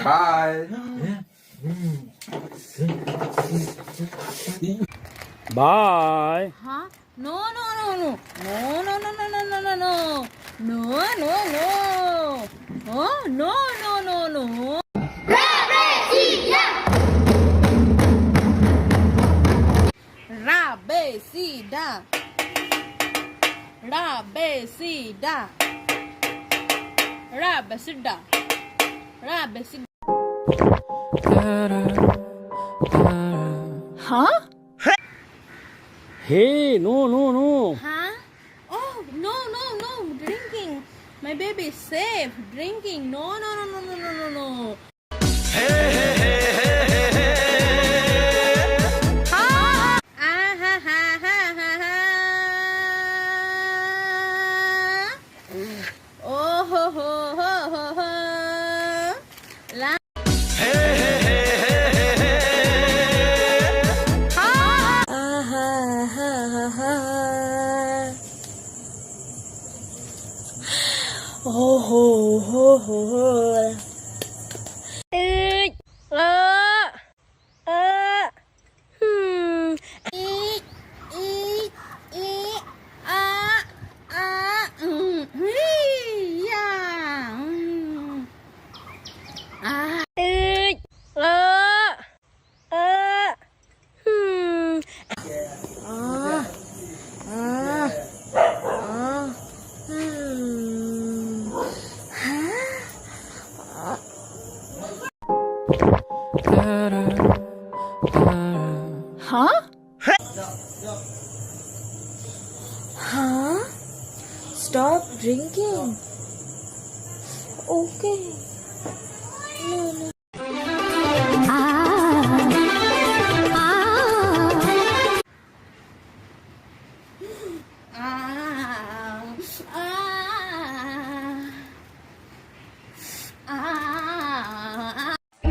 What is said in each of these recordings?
Bye. Bye. Huh? No, no, no, no. No, no, no, no, no, no, no, no. No, no, no. Oh, no, no, no, no. Rabecida. Rabecida. Rabecida. Rabecida. Huh? Hey, no, no, no. Huh? Oh, no, no, no. Drinking. My baby is safe. Drinking. No, no, no, no, no, no, no, no. Ah, ha, ha, ha, ha, ha. Oh, ho, ho, ho, ho, ho. La. Oh, ho, ho, ho, ho. Huh? Huh? Stop drinking. Okay. No, no.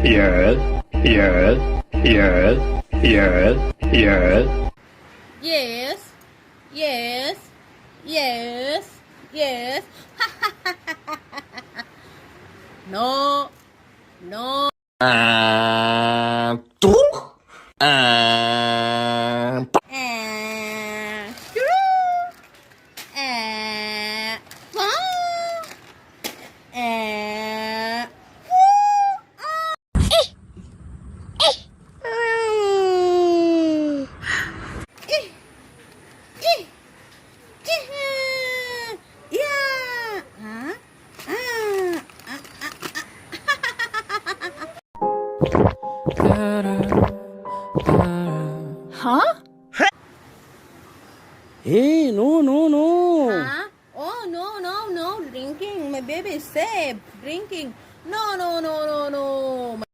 Yes, yes, yes, yes, yes. Yes, yes, yes, yes. No, no. Truk. Huh? Hey, no, no, no. Huh? Oh, no, no, no. Drinking. My baby is safe. Drinking. No, no, no, no, no.